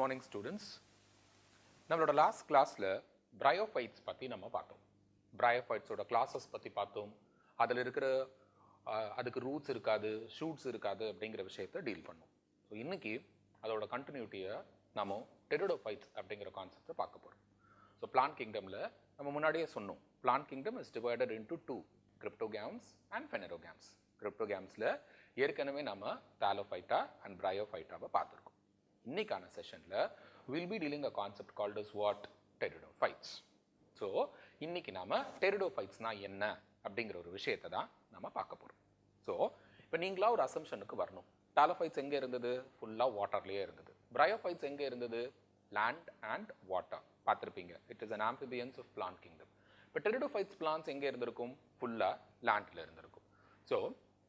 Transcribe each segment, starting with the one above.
morning students. நம்மளோட last கிளாஸ்ல bryophytes பத்தி நம்ம பார்த்தோம். பிரையோஃபைட்ஸோட கிளாஸஸ் பத்தி பார்த்தோம். அதில் இருக்கிற அதுக்கு ரூட்ஸ் இருக்காது, ஷூட்ஸ் இருக்காது அப்படிங்கிற விஷயத்தை டீல் பண்ணோம். ஸோ இன்னைக்கு அதோட கண்டினியூட்டியை நம்ம டெரிடோஃபைட்ஸ் அப்படிங்கிற கான்செப்டை பார்க்க போகிறோம். ஸோ பிளான்ட் கிங்டமில் நம்ம முன்னாடியே சொன்னோம், plant kingdom is divided into two, cryptogams and phanerogams. கிரிப்டோகேம்ஸில் ஏற்கனவே நம்ம தாலோஃபைட்டா அண்ட் பிரையோஃபைட்டாவை பார்த்துருக்கோம். இன்னைக்கான செஷன்ல we'll be dealing a concept called as what? Pteridophytes. So இன்னைக்கு நாம Pteridophytesனா என்ன அப்படிங்கிற ஒரு விஷயத்தை தான் நாம பார்க்க போறோம். ஸோ இப்போ நீங்களா ஒரு அசம்ஷனுக்கு வரணும். தாலோஃபைட்ஸ் எங்கே இருந்தது? ஃபுல்லாக வாட்டர்லேயே இருந்தது. பிரையோஃபைட்ஸ் எங்கே இருந்தது? Land and water. பார்த்துருப்பீங்க, it is an amphibians of plant kingdom. இப்போ டெரிடோஃபைட்ஸ் பிளான்ஸ் எங்கே இருந்திருக்கும்? ஃபுல்லாக லேண்டில் இருந்திருக்கும். ஸோ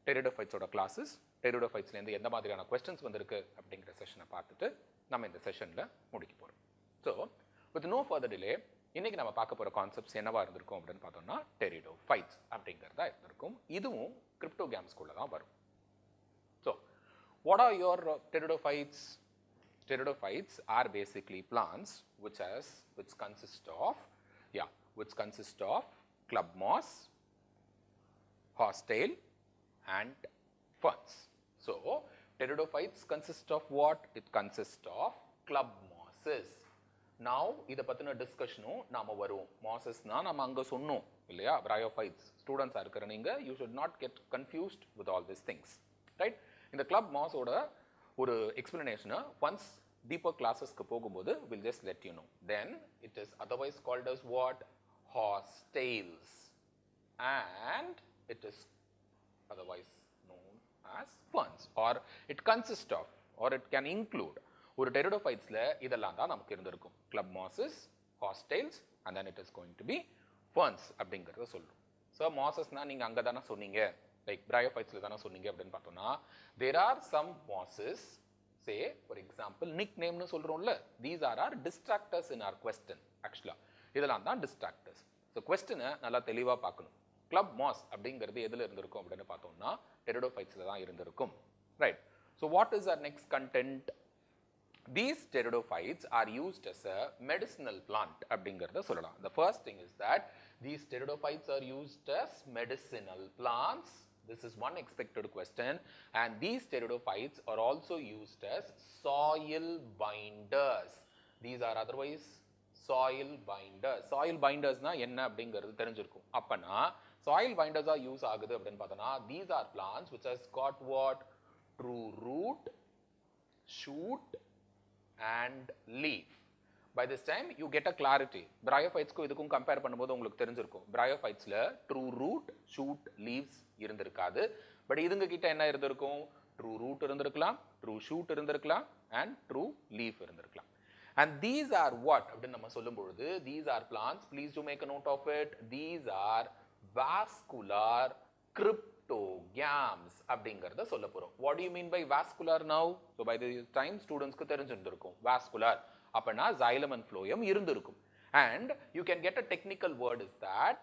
டெரிடோஃபைட்ஸோட கிளாஸஸ், டெரிடோஃபைட்ஸ்லேருந்து எந்த மாதிரியான கொஸ்டின்ஸ் வந்திருக்கு அப்படிங்கிற செஷனை பார்த்துட்டு நம்ம இந்த செஷனில் முடிக்க போகிறோம். So with no further delay இன்னைக்கு நம்ம பார்க்க போகிற கான்செப்ட்ஸ் என்னவா இருந்திருக்கும் அப்படின்னு பார்த்தோம்னா டெரிடோஃபைட்ஸ் அப்படிங்கிறதா இருந்திருக்கும். இதுவும் கிரிப்டோகேம்ஸ்குள்ள தான் வரும். So what are your pteridophytes? Pteridophytes are basically plants which consist of club moss, horsetail and ferns. So Pteridophytes consist of what? It consists of club mosses. Now இத பத்தின டிஸ்கஷனும் நாம வரும். mosses-னா நாம அங்க சொன்னோம் இல்லையா? Bryophytes ஸ்டூடெண்ட்ஸா இருக்கிற நீங்க you should not get confused with all these things, right? இந்த club moss ஓட ஒரு எக்ஸ்பிளனேஷனை once deeper classes-க்கு போகும்போது we'll just let you know. Then it is otherwise called as what? Horsetails, and it is otherwise known as ferns, or it consists of, or it can include. ஒரு டெரிடோஃபைட்ஸ்ல இதெல்லாம் தான் நமக்கு இருந்திருக்கும். club mosses, horsetails, and then it is going to be ferns அப்படிங்கறத சொல்றோம். So mossesனா நீங்க அங்க தான சொன்னீங்க, லைக் பிரையோஃபைட்ஸ்ல தான சொன்னீங்க அப்படின்னு பார்த்தோம்னா there are some mosses, say for example nickname னு சொல்றோம்ல, these are our distractors in our question. actually இதெல்லாம் தான் distractors. so question-ஐ நல்லா தெளிவா பார்க்கணும். club moss அப்படிங்கிறது எதுல இருந்திருக்கும் அப்படின்னு பார்த்தோம்னா டெரிடோஃபைட்ஸ்ல தான் இருந்திருக்கும், right? so what is our next content? These pteridophytes are used as a medicinal plant அப்படிங்கிறத சொல்லலாம். The first thing is that these pteridophytes are used as medicinal plants. This is one expected question, and these pteridophytes are also used as soil binders. These are otherwise soil binders. Soil binders na enna அப்படிங்கிறது தெரிஞ்சிருக்கும். அப்பனா soil binders are use ஆகுது அப்படின்னு பார்த்தோம்னா these are plants which has got what? True root, shoot and leaf. By this time you get a clarity. Bryophytes-க்கு இதுக்கும் compare பண்ணும்போது உங்களுக்கு தெரிஞ்சிருக்கும். Bryophytes-ல true root, shoot, leaves இருந்திருக்காது. பட் இதுங்க கிட்ட என்ன இருந்திருக்கும்? True root இருந்திருக்கலாம், true shoot இருந்திருக்கலாம், and true leaf இருந்திருக்கலாம். And these are what அப்படின்னு நம்ம சொல்லும்பொழுது these are plants, please do make a note of it, these are vascular cryptogams அப்படிங்கறத சொல்ல போறோம். What do you mean by vascular now? So by this time students-க்கு தெரிஞ்சிருக்கும் vascular அப்பனா xylem and phloem இருந்திருக்கும். And you can get a technical word is that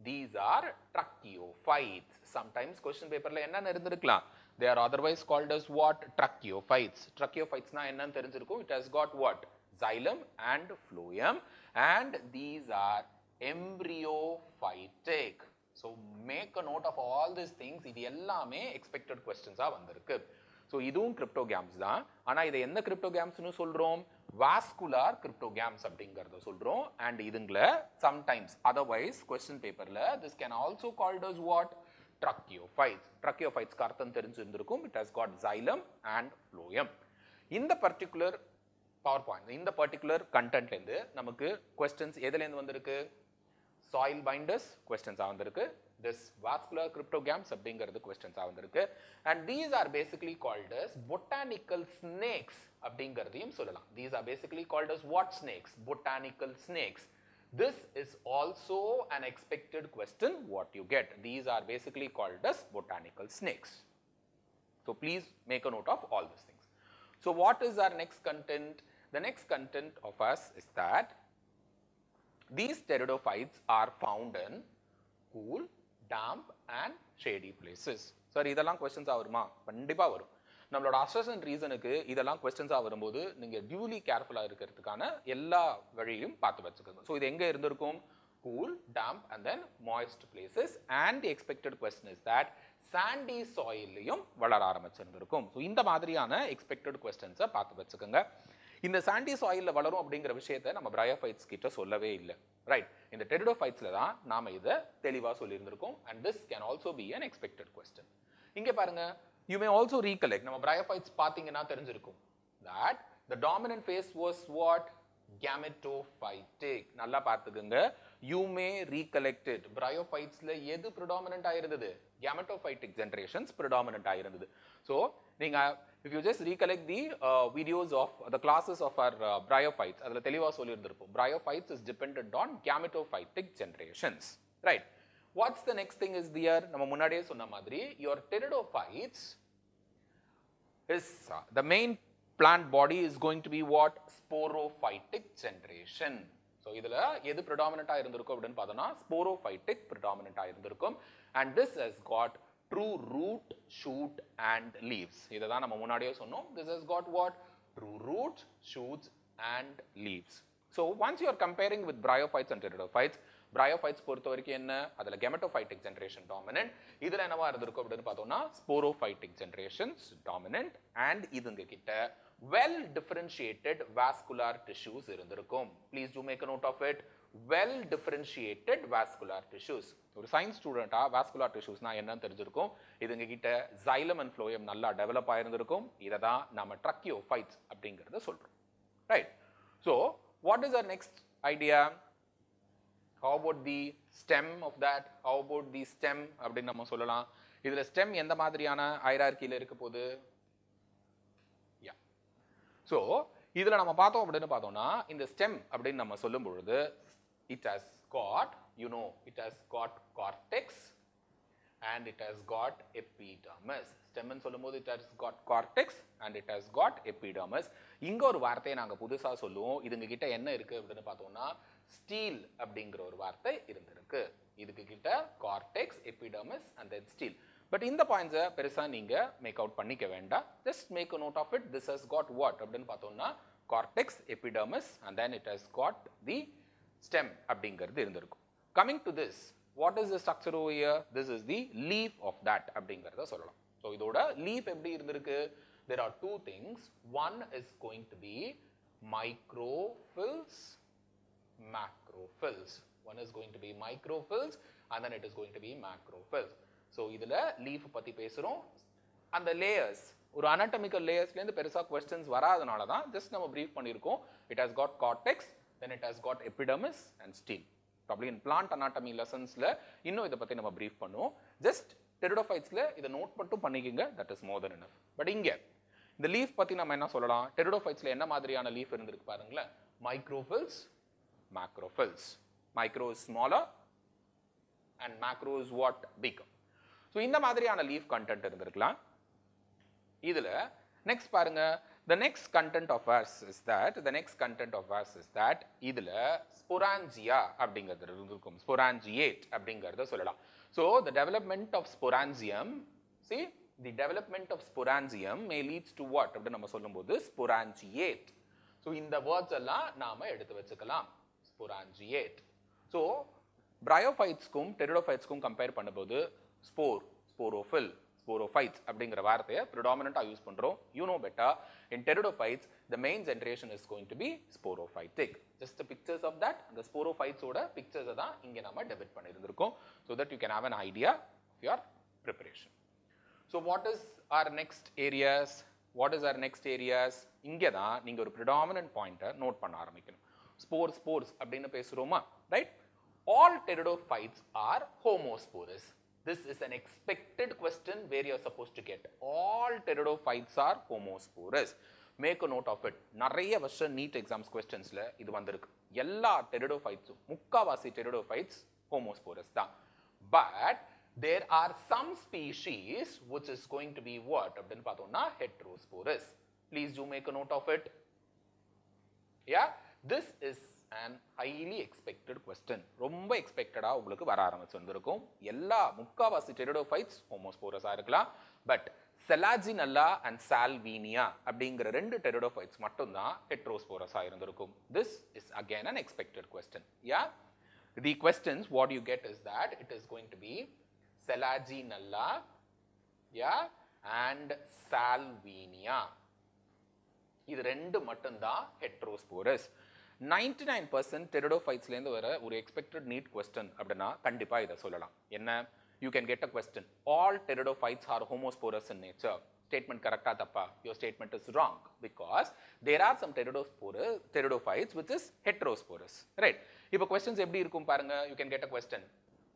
these are tracheophytes. Sometimes question paperல என்னன்னு இருந்திருக்கலாம்? They are otherwise called as what? Tracheophytes. Tracheophytes-னா என்னன்னு தெரிஞ்சிருக்கும். It has got what? Xylem and phloem, and these are embryophytic. So make a note of all these things. இது எல்லாமே expected questions-ஆ வந்திருக்கு. So இதுவும் cryptogams தான். ஆனா இதை என்ன கிரிப்டோகேம்ஸ்னு சொல்றோம்? vascular cryptogams அப்படிங்கறத சொல்றோம். and இதுங்கள sometimes otherwise question paperல this can also called as what? Tracheophytes. Tracheophytes க்கு அர்த்தம் தெரிஞ்சிருக்கும். it has got xylem and phloem. இந்த particular PowerPoint, இந்த particular content ல இருந்து நமக்கு questions எதுல இருந்து வந்திருக்கு? soil binders questions ஆ வந்திருக்கு. this vascular cryptogams அப்படிங்கிறது questions ஆ வந்திருக்கு. and these are basically called as botanical snakes அப்படிங்கிறதையும் சொல்லலாம். these are basically called as what snakes? Botanical snakes. This is also an expected question what you get. These are basically called as botanical snakes. So please make a note of all these things. So what is our next content? The next content of us is that these pteridophytes are found in cool, damp and shady places. Sir, இதெல்லாம் questions வருமா? கண்டிப்பா வரும். நம்மளோட assertion ரீசனுக்கு இதெல்லாம் கொஸ்டின்ஸா வரும்போது நீங்க duly கேர்ஃபுல்லா இருக்கிறதுக்கான எல்லா வழியும் பார்த்து வச்சுக்கோங்க. ஸோ இது எங்க இருந்திருக்கும்? cool, damp and then moist places, and the expected question is that sandy soilலையும் வளர ஆரம்பிச்சிருந்திருக்கும். ஸோ இந்த மாதிரியான எக்ஸ்பெக்டட் கொஸ்டின்ஸை பார்த்து வச்சுக்கோங்க. இந்த சாண்டி சாயில்ல வளரும் அப்படிங்கிற விஷயத்தை நம்ம பிரையோஃபைட்ஸ் கிட்ட சொல்லவே இல்லை, ரைட்? இந்த டெரிடோஃபைட்ஸ்ல தான் நாம இதை தெளிவா சொல்லியிருந்திருக்கோம். And this can also be an expected question. இங்க பாருங்க, you may also recollect, நம்ம பிரையோஃபைட்ஸ் பார்த்தீங்கன்னா தெரிஞ்சிருக்கும் that the dominant phase was what? Gametophytic. நல்லா பார்த்துக்குங்க. You may recollect it. Bryophytesல எது predominant ஆயிருந்தது? Gametophytic generations predominant ஆயிருந்தது. So நீங்க if you just recollect the videos of the classes of our bryophytes, அதுல தெளிவா சொல்லியிருந்திருப்போம். Bryophytes is dependent on gametophytic generations, right? What's the next thing is there? நம்ம முன்னாடியே சொன்ன மாதிரி your pteridophytes is the main plant body is going to be what? Sporophytic generation. So இதுல எது predominant ஆ இருந்திருக்கும் அப்படினு பார்த்தோம்னா sporophytic predominant ஆ இருந்திருக்கும். And this has got true root, shoot and leaves. இத தான் நம்ம முன்னாடியே சொன்னோம். This has got what? True root, shoots and leaves. So once you are comparing with bryophytes and pteridophytes, bryophytes பொறுத்த வரைக்கும் என்ன? அதுல gametophytic generation dominant. இதுல என்னவா இருந்திருக்கும் அப்படினு பார்த்தோம்னா sporophytic generations dominant, and இதுங்க கிட்ட well differentiated vascular tissues இருந்திருக்கும். Please do make a note of it. Well differentiated vascular tissues. ஒரு சயின்ஸ் ஸ்டூடெண்டா vascular tissuesனா என்னன்னு தெரிஞ்சிருக்கும். இதுங்க கிட்ட xylem and phloem நல்லா டெவலப் ஆயிருந்திருக்கும். இத தான் நாம tracheophytes அப்படிங்கறத சொல்றோம், right? So what is our next idea? How about the stem of that? How about the stem அப்படின்னு நம்ம சொல்லலாம். இதுல stem எந்த மாதிரியான ஹைரார்க்கில இருக்க போகுது? So இதுல நம்ம பார்த்தோம் அப்படின்னு பார்த்தோம்னா இந்த stem அப்படின்னு நம்ம சொல்லும் பொழுது it has got, you know, it has got cortex and it has got epidermis. Stem ன்னு சொல்லும்போது it has got cortex and it has got epidermis. இங்க ஒரு வார்த்தையை நாங்க புதுசா சொல்லுவோம். இதுங்க கிட்ட என்ன இருக்கு அப்படின்னு பார்த்தோம்னா steel அப்படிங்கிற ஒரு வார்த்தை இருந்திருக்கு. இதுக்கு கிட்ட cortex, epidermis and then steel. But இந்த பாயிண்ட்ஸை பெருசா நீங்க மேக் அவுட் பண்ணிக்க வேண்டாம். Just make a note of it. This has got what அப்படின்னு பார்த்தோம்னா cortex, epidermis and then it has got the stem அப்படிங்கிறது இருந்திருக்கும். Coming to this, what is the structure over here? This is the leaf of that அப்படிங்கிறத சொல்லலாம். So இதோட leaf எப்படி இருந்திருக்கு? There are two things. One is going to be microphylls, macrophylls. One is going to be microphylls and then it is going to be macrophylls. So இதுல leaf பத்தி பேசுறோம். அந்த layers, ஒரு anatomical layersல இருந்து பெருசா questions வராதனால தான் just நம்ம brief பண்ணிருக்கோம். It has got cortex, then it has got epidermis and steel. Probably in plant anatomy lessonsல இன்னும் இத பத்தி நம்ம brief பண்ணுவோம். Just pteridophytesல இத நோட் மட்டும் பண்ணிக்கங்க, that is more than enough. But இங்க இந்த leaf பத்தி நம்ம என்ன சொல்லலாம்? pteridophytesல என்ன மாதிரியான leaf இருந்திருக்கு பாருங்களேன். Microphylls, macrophylls. Micro is smaller and macro is what? Bigger. So இந்த மாதிரியான லீஃப் கண்டென்ட் இருந்திருக்கலாம். இதுல நெக்ஸ்ட் பாருங்க, the next content of us is that இதுல sporangia அப்படிங்கிறது இருக்கும். sporangiate அப்படிங்கறத சொல்லலாம். So the development of sporangium, see the development of sporangium may leads to what அப்படி நம்ம சொல்லும்போது sporangiate. So இந்த வேர்ட்ஸ் எல்லாம் நாம எடுத்து வச்சுக்கலாம். sporangiate. So bryophytesக்கும் pteridophytesக்கும் கம்பேர் பண்ணும்போது spore, sporophyll, sporophytes அப்படிங்கிற வார்த்தையை predominant யூஸ் பண்றோம். You know better. In pteridophytes, the main generation is going to be sporophytic. Just the pictures of that, the sporophytes ஓட pictures தான் இங்க நாம debit பண்ணியிருந்திருக்கோம். So that you can have an idea of your preparation. So what is our next areas? இங்க தான் நீங்க ஒரு predominant pointer note பண்ண ஆரம்பிக்கணும். Spores அப்படின்னு பேசுறோமா, right? All pteridophytes are homosporous. This is an expected question where you are supposed to get. All pteridophytes are homosporous. Make a note of it. நிறைய வருஷம் NEET exams questionsல இது வந்திருக்கு. எல்லா pteridophytes, முக்காவாசி pteridophytes homosporous தான். But there are some species which is going to be what அப்படின்னு பார்த்தோம்னா heterosporous. Please do make a note of it. Yeah, this is an highly expected question. ரொம்ப எக்ஸ்பெக்டடா உங்களுக்கு வர ஆரம்பிச்சு வந்திருக்கும். எல்லா முக்காவாசி pteridophytes homosporous இருக்கலாம். But Selaginella and Salvinia அப்படிங்கிற ரெண்டு pteridophytes மட்டும்தான் heterosporous இருந்திருக்கும். This is again an expected question. Yeah? The questions, what you get is that it is going to be Selaginella, yeah, and Salvinia. இது ரெண்டு மட்டும்தான் heterosporous. 99% pteridophytes வர ஒரு expected NEET question அப்படின்னா கண்டிப்பா இதை சொல்லலாம். என்ன? You can get a question. All pteridophytes are homosporous in nature. Statement correct tappa? Your statement is wrong because there are some pteridophytes which is heterosporous. Right? If questions எப்படி இருக்கும் பாருங்க, you can get a question.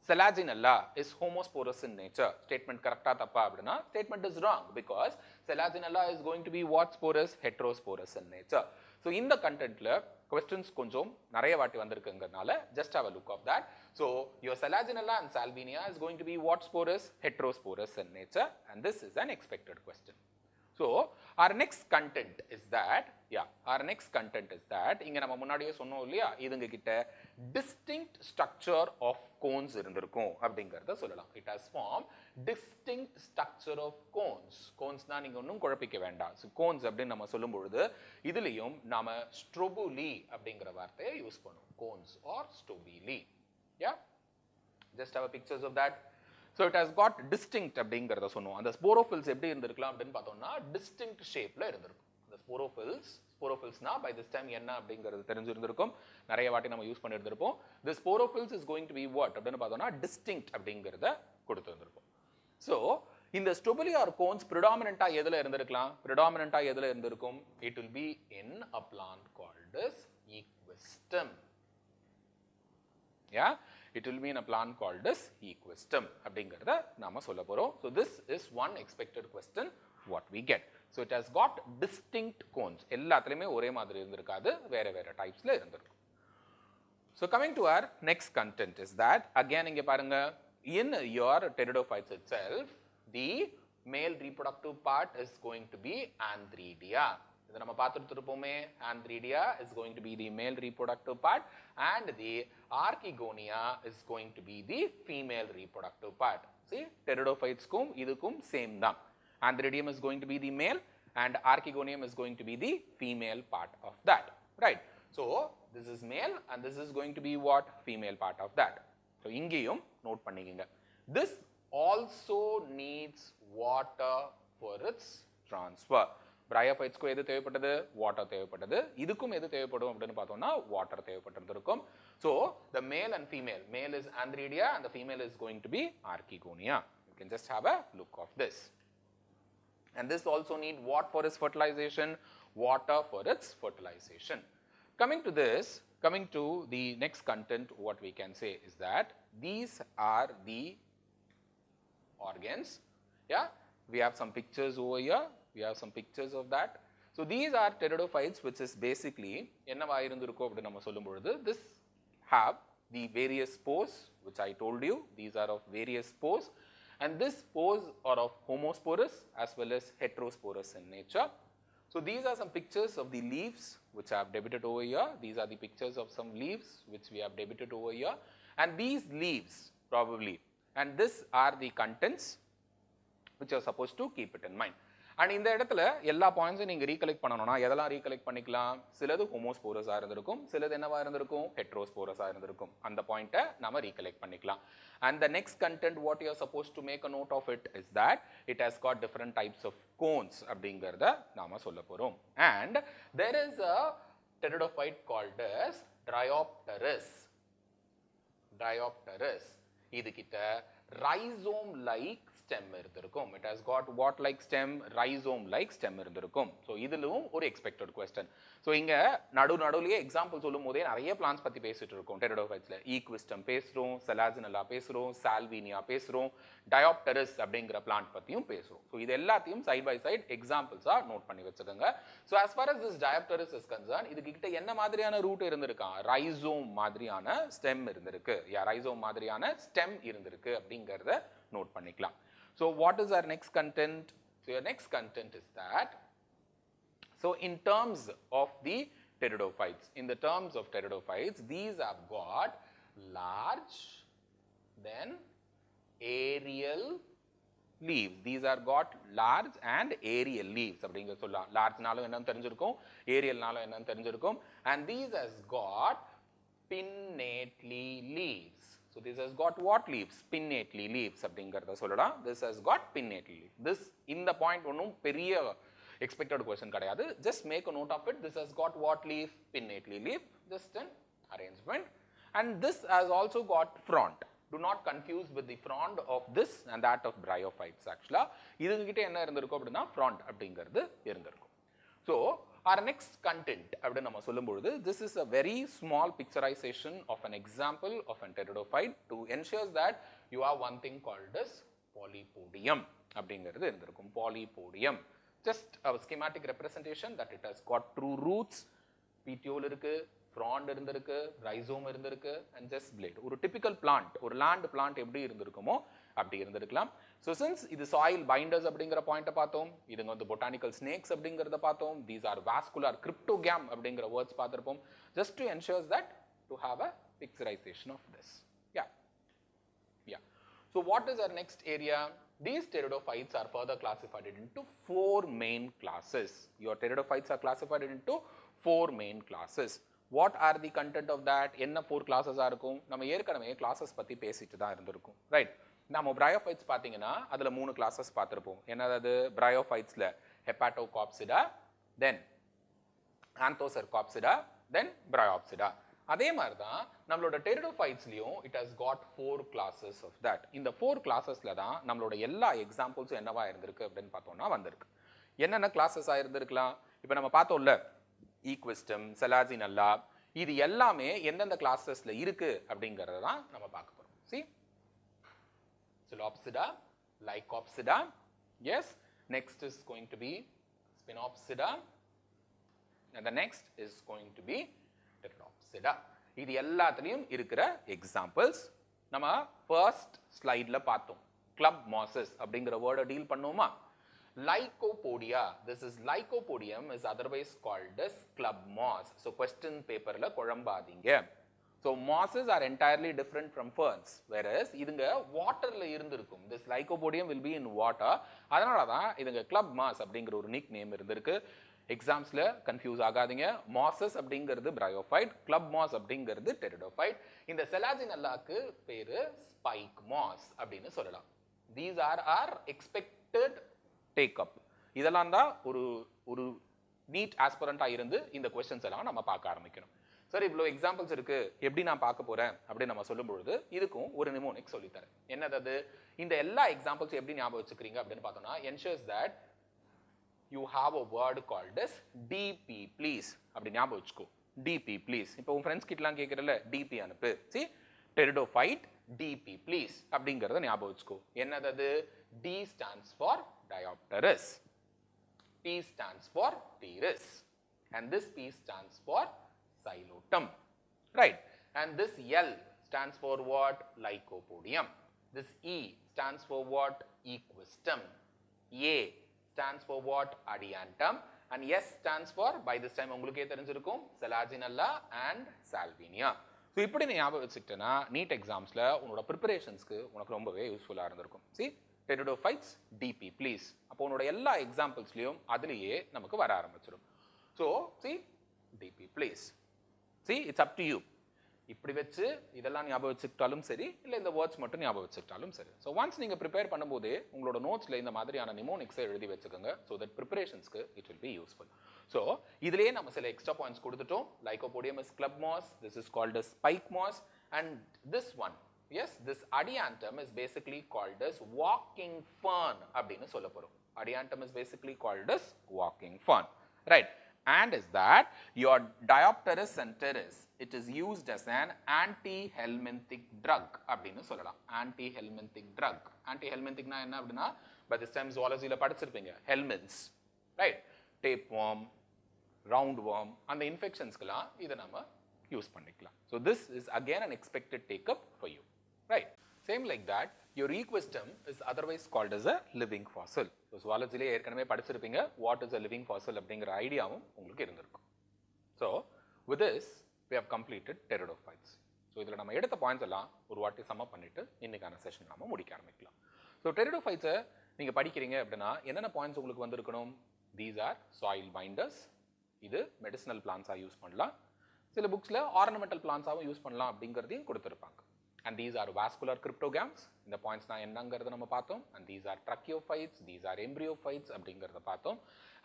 Selaginella is homosporous in nature. Statement correct tappa அப்படின்னா statement is wrong because Selaginella is going to be what sporous? Heterosporous in nature. So in the contentல questions கொஞ்சம் நிறைய வாட்டி வந்திருக்குங்கிறதுனால just have a look of that. So your Selaginella and Salvinia is going to be what sporous? Heterosporous in nature, and this is an expected question. So our next content is that, இங்க நம்ம முன்னாடியே சொன்னோம் இல்லையா, இதுங்க கிட்ட distinct structure of cones இருந்திருக்கும் அப்படிங்கறத சொல்லலாம். It has formed distinct structure of cones. Conesனா நீங்க ஒன்றும் குழப்பிக்க வேண்டாம். So cones அப்படின்னு நம்ம சொல்லும் பொழுது இதுலயும் நாம strobili அப்படிங்கிற வார்த்தையை யூஸ் பண்ணுவோம். Cones or strobili. Yeah? Just have a pictures of that. So it has got distinct அப்படிங்கறத சொன்னோம். அந்த ஸ்போரோஃபில்ஸ் எப்படி இருந்திருக்கலாம் அப்படின்னு பார்த்தோம்னா distinct shapeல இருந்திருக்கும். அந்த ஸ்போரோஃபில்ஸ்னா by this time என்ன அப்படிங்கிறது தெரிஞ்சிருந்திருக்கும். நிறைய வாட்டி நம்ம use பண்ணியிருந்திருப்போம். The sporophils is going to be what அப்படின்னு பார்த்தோம்னா distinct அப்படிங்கறத கொடுத்திருந்திருக்கும். So இந்த strobili or cones predominant எதுல இருந்திருக்கலாம்? Predominant எதுல இருந்திருக்கும்? It will be in a plant called as equistem. Yeah? It will be in a plant called as equistem அப்படிங்கறத நாம சொல்ல போறோம். So this is one expected question what we get. So it has got distinct cones. எல்லாத்துலயுமே ஒரே மாதிரி இருந்திருக்காது, வேற வேற டைப்ஸ்ல இருந்திருக்கும். So coming to our next content is that again இங்க பாருங்க, in your pteridophytes itself the male reproductive part is going to be antheridia. இத நம்ம பார்த்துட்டு இருப்போமே, antheridia is going to be the male reproductive part and the archegonia is going to be the female reproductive part. See, pteridophytes-க்கும் இதுக்கும் same தான். Antheridium is going to be the male and archegonium is going to be the female part of that. Right? So, this is male and this is going to be what? Female part of that. So, இங்கேயும் note பண்ணிக்கங்க. This also needs water for its transfer. Bryophytes எது தேவைப்பட்டது? Water தேவைப்பட்டது. இதுக்கும் எது தேவைப்படும் அப்படின்னு பார்த்தோம்னா water தேவைப்பட்டிருக்கும். So the male and female, male is antheridia and the female is going to be archegonia. You can just have a look of this. And this also need what for its fertilization? Water for its fertilization. Coming to the next content, what we can say is that these are the organs. Yeah, we have some pictures over here. We have some pictures of that. So these are pteridophytes which is basically என்னவா இருந்திருக்கும் அப்படி நம்ம சொல்லும் பொழுது this have the various spores which I told you. These are of various spores and this spores are of homosporous as well as heterosporous in nature. So these are some pictures of the leaves which I have depicted over here. These are the pictures of some leaves which we have depicted over here and these leaves probably and this are the contents which are supposed to keep it in mind. And இந்த இடத்துல எல்லா பாயிண்ட்ஸும் நீங்க recollect பண்ணணும்னா எதெல்லாம் recollect பண்ணிக்கலாம்? சிலது ஹோமோஸ்போரஸா இருந்திருக்கும், சிலது என்னவா இருந்திருக்கும்? ஹெட்ரோஸ்போரஸா இருந்திருக்கும். அந்த பாயிண்ட்டை நாம ரீகலெக்ட் பண்ணிக்கலாம். And the next content what you are supposed to make a note of it is that it has got different types of cones அப்படிங்கறத நாம சொல்ல போறோம். And there is a pteridophyte called as Dryopteris. இது கிட்ட rhizome like stem இருந்திருக்கும். It has got what like stem? Rhizome like stem இருந்திருக்கும். So இதிலும் ஒரு expected question. So இங்க நடுவுலயே எக்ஸாம்பிள் சொல்லும் போதே நிறைய பிளான்ஸ் பத்தி பேசிட்டு இருக்கோம். Pteridophytesல equistem பேசுறோம், Selaginella பேசுறோம், Salvinia பேசுறோம், Diopteris அப்படிங்கிற பிளான்ட் பத்தியும் பேசுறோம். So இது எல்லாத்தையும் சைடு பை சைடு எக்ஸாம்பிள்ஸா நோட் பண்ணி வச்சுக்கோங்க. So as far as this Diopteris is concerned, இதுக்கு கிட்ட என்ன மாதிரியான ரூட் இருந்திருக்கா? Rhizome மாதிரியான stem இருந்திருக்கு. Rhizome மாதிரியான stem இருந்திருக்கு அப்படிங்கறத நோட் பண்ணிக்கலாம். So what is our next content? So your next content is that, so in terms of the pteridophytes, these have got large, then aerial, leaves. These are got large and aerial leaves. அப்படிங்க சொல்லலாம். Large-நாலும் என்னன்னு தெரிஞ்சிருக்கும், aerial-நாலும் என்னன்னு தெரிஞ்சிருக்கும். And these has got pinnately leaves. So this has got what leaves? Pinnately leaves அப்படிங்கறத சொல்லலாம். This has got pinnately leaves. This இந்த point ஒன்னும் பெரிய expected question கிடையாது. Just make a note of it. This has got what leaf? Pinnately leaf. Just an arrangement. And this has also got frond. Do not confuse with the frond of this and that of bryophytes actually. இதுகிட்ட என்ன இருந்திருக்கும் அப்படினா frond அப்படிங்கிறது இருந்திருக்கும். So our next content அப்படி நம்ம சொல்லும்போது, this is a very small picturization of an example of an pteridophyte to ensure that you have one thing called as polypodium அப்படிங்கிறது இருந்திருக்கும். Polypodium. Just a schematic representation that it has got true roots, petiole இருக்கு, frond இருந்திருக்கு, rhizome இருந்திருக்கு, and just blade. ஒரு typical plant, ஒரு land plant எப்படி இருந்திருக்குமோ அப்படி இருந்திருக்கலாம். So since இது soil binders அப்படிங்கிற பாயிண்ட்டை பார்த்தோம், இதுங்க வந்து botanical snakes அப்படிங்கிறத பார்த்தோம், these are vascular cryptogam அப்படிங்கிற words பார்த்திருப்போம், just to ensure that to have a picturization of this. Yeah. So what is our next area? These pteridophytes are further classified into 4 main classes. Your pteridophytes are classified into 4 main classes. What are the content of that? என்ன 4 classes ஆ இருக்கும்? நம்ம ஏற்கனவே classes பத்தி பேசிட்டு தான் இருந்திருக்கும். Right? நம்ம bryophytes பாத்தீங்கன்னா அதுல 3 classes பார்த்திருப்போம். என்னது bryophytesல hepatocopsida, then anthocercopsida, then bryopsida. அதே மாதிரி தான் நம்மளோட pteridophytesலயும் it has got 4 classes of that. இந்த 4 classesல தான் நம்மளோட எல்லா எக்ஸாம்பிள்ஸும் என்னவா இருந்திருக்கு அப்படின்னு பார்த்தோம்னா வந்திருக்கு. என்னென்ன classes ஆ இருந்திருக்கலாம்? இப்போ நம்ம பார்த்தோம்ல ஈக்விஸ்டம், செலாஜினல்லா, இது எல்லாமே எந்தெந்த கிளாஸஸ்ல இருக்கு அப்படிங்கறத தான் நம்ம பார்க்க போறோம். See? Psilopsida, Lycopsida. Yes. Next is going to be Spinopsida. And the next is going to be Pteridopsida. இது எல்லாத்துலயும் இருக்கிற எக்ஸாம்பிள்ஸ் நம்ம ஃபர்ஸ்ட் ஸ்லைட்ல பார்த்தோம். கிளப் மாசஸ் அப்படிங்கிற வேர்டை டீல் பண்ணுவோமா? Lycopodia. This is Lycopodium is otherwise called as club moss. So question paper la கொழம்பாதீங்க. So mosses are entirely different from ferns, whereas இதுங்க waterல இருந்திருக்கும். This Lycopodium will be in water. அதனால தான் இதுங்க club moss அப்படிங்கிற ஒரு nick name இருந்திருக்கு. எக்ஸாம்ஸ்ல confuse ஆகாதீங்க. mosses அப்படிங்கிறது bryophyte, club moss அப்படிங்கிறது pteridophyte. இந்த செலாஜினல்லாக்கு பேரு spike moss அப்படின்னு சொல்லலாம். These are our expected take up. இதெல்லாம் தான் ஒரு NEET aspirant இருந்து இந்த questions எல்லாம் நம்ம பார்க்க ஆரம்பிக்கணும். சரி, இவ்வளோ எக்ஸாம்பிள்ஸ் இருக்கு, எப்படி நான் பார்க்க போறேன் அப்படின்னு நம்ம சொல்லும்பொழுது இதுக்கும் ஒரு நிமோனிக் சொல்லித்தரேன். என்னது? இந்த எல்லா எக்ஸாம்பிள்ஸ் எப்படி ஞாபகம் வச்சுக்கிறீங்க அப்படின்னு பார்த்தோம்னா, ensures that you have a word called as DP please. அப்படி ஞாபகம் வச்சுக்கோ. DP please. இப்போ உன் ஃப்ரெண்ட்ஸ் கிட்டலாம் கேட்கறல DP அனுப்பு. See, pteridophyte DP please அப்படிங்கறத ஞாபகம் வச்சுக்கோ. என்னது? D stands for Diopterus, P stands for Pteris, and this P stands for Xylotum, right? And this L stands for what? Lycopodium. This E stands for what? Equistum. A stands for what? Adiantum. And S stands for, by this time உங்களுக்கே தெரிஞ்சிருக்கும், Selaginella and Salvinia. So இப்படி நீ ஞாபகம் வச்சுக்கிட்டேன்னா NEET எக்ஸாம்ஸ்ல உன்னோட ப்ரிப்பரேஷன்ஸ்க்கு உனக்கு ரொம்பவே யூஸ்ஃபுல்லா இருந்திருக்கும். See? Pteridophytes DP please. அப்போ உன்னோட எல்லா எக்ஸாம்பிள்ஸ்லயும் அதுலயே நமக்கு வர ஆரம்பிச்சிடும். So see, DP please. See, it's up to you. இப்படி வச்சு இதெல்லாம் ஞாபகம் வச்சுக்கிட்டாலும் சரி, இல்ல இந்த வேர்ட்ஸ் மட்டும் ஞாபகம் வச்சுக்கிட்டாலும் சரி. So once நீங்க ப்ரிப்பேர் பண்ணும்போது உங்களோட நோட்ஸ்ல இந்த மாதிரியான நிமோனிக்ஸை எழுதி வச்சுக்கோங்க. So that preparations-க்கு it will be useful. So இதுலயே நம்ம சில எக்ஸ்ட்ரா பாயிண்ட்ஸ் கொடுத்துட்டோம். Lycopodium is club moss. This is called as spike moss. And this one, yes, this Adiantum is basically called as walking fern அப்படினு சொல்ல போறோம். Adiantum is basically called as walking fern, right? And is that your Diopterus and Pteris, it is used as an anti-helminthic drug அப்படினு சொல்லலாம். Anti-helminthic drug. Anti-helminthic னா என்ன அப்படினா, by this time zoologyல படிச்சிருப்பீங்க, helminths, right? Tapeworm, roundworm, அந்த infectionsக்குலாம் இத நாம use பண்ணிக்கலாம். So this is again an expected take up for you. Right. Same like that, your equistum is otherwise called as a living fossil. So zoology ஏற்கனவே படிச்சிருப்பீங்க, what is a living fossil அப்படிங்கிற ஐடியாவும் உங்களுக்கு இருந்திருக்கும். So with this we have completed pteridophytes. So இதுல நம்ம எடுத்த points எல்லாம் ஒரு வாட்டி சம் அப் பண்ணிட்டு இன்னைக்கான செஷன் நாம முடிக்க ஆரம்பிக்கலாம். So pteridophytes நீங்கள் படிக்கிறீங்க அப்படின்னா என்னென்ன பாயிண்ட்ஸ் உங்களுக்கு வந்திருக்கணும்? These are soil binders. இது மெடிசினல் பிளான்ஸாக யூஸ் பண்ணலாம். சில புக்ஸில் ஆர்னமெண்டல் பிளான்ஸாகவும் யூஸ் பண்ணலாம் அப்படிங்கிறதையும் கொடுத்துருப்பாங்க. And these are vascular cryptogams. இந்த பாயிண்ட்ஸ் நான் என்னங்கிறத நம்ம பார்த்தோம். And these are tracheophytes, these are embryophytes அப்படிங்கிறத பார்த்தோம்.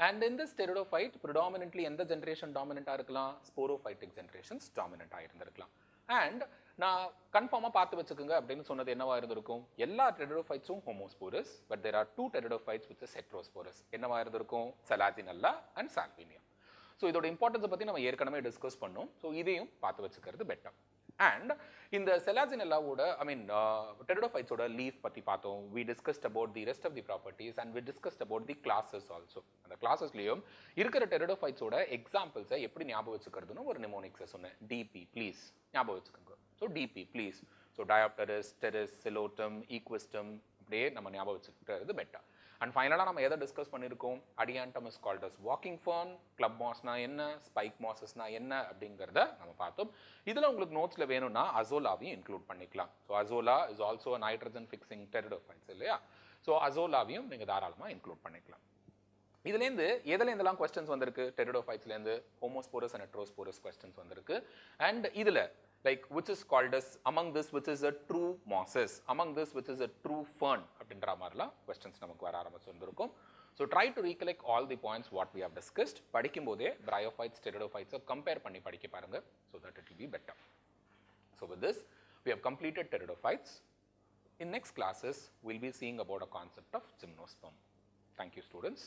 And in this pteridophyte predominantly எந்த ஜெனரேஷன் டாமினண்ட்டாக இருக்கலாம்? ஸ்போரோஃபைட்டிக் ஜெனரேஷன்ஸ் டாமினண்ட்டாக இருந்திருக்கலாம். அண்ட் நான் கன்ஃபார்மாக பார்த்து வச்சுக்கோங்க அப்படின்னு சொன்னது என்னவா இருந்திருக்கும்? எல்லா pteridophytesம் homosporous, but there are two pteridophytes which is heterosporous. என்னவா இருந்திருக்கும்? Salaginella and Salvinia. ஸோ இதோட இம்பார்ட்டன்ஸை பற்றி நம்ம ஏற்கனவே டிஸ்கஸ் பண்ணோம். ஸோ இதையும் பார்த்து வச்சுக்கிறது பெட்டர். And இந்த Salaginellaவோட pteridophyteஸோட லீஃப் பற்றி பார்த்தோம். We discussed about the rest of the properties and we discussed about the classes also. அந்த கிளாஸஸ்லையும் இருக்கிற pteridophyteஸோட எக்ஸாம்பிள்ஸை எப்படி ஞாபகம் வச்சுக்கிறதுன்னு ஒரு நிமோனிக்ஸை சொன்னேன். DP ப்ளீஸ் ஞாபகம் வச்சுக்கோங்க. So DP please. So Diopteris, Pteris, Celotum, Equistum அப்படியே நம்ம ஞாபகம் வச்சுக்கிறது பெட்டர். அண்ட் ஃபைனலாக நம்ம எதை டிஸ்கஸ் பண்ணியிருக்கோம்? Adiantum is called as walking fern, club மாஸ்னா என்ன, ஸ்பைக் மாசஸ்னா என்ன அப்படிங்கிறத நம்ம பார்த்தோம். இதில் உங்களுக்கு நோட்ஸில் வேணும்னா அசோலாவையும் இன்க்ளூட் பண்ணிக்கலாம். So azolla is also nitrogen fixing pteridophytes இல்லையா? ஸோ அசோலாவையும் நீங்கள் தாராளமாக இன்க்ளூட் பண்ணிக்கலாம். இதுலேருந்து எதுலேருந்துலாம் கொஸ்டின்ஸ் வந்திருக்கு? pteridophytesலேருந்து ஹோமோஸ்போரஸ் அண்ட் ஹெட்ரோஸ்போரஸ் கொஸ்டின்ஸ் வந்திருக்கு. அண்ட் இதில் like which is called as among this which is a true mosses, among this which is a true fern அப்படின்ற மாதிரிலாம் questions நமக்கு வர ஆரம்பிச்சு வந்திருக்கும். So try to recollect all the points what we have discussed. படிக்கும் போதே bryophytes, pteridophytes compare பண்ணி படிக்க பாருங்க, so that it will be better. So with this we have completed pteridophytes. In next classes we'll be seeing about a concept of gymnosperm. Thank you students.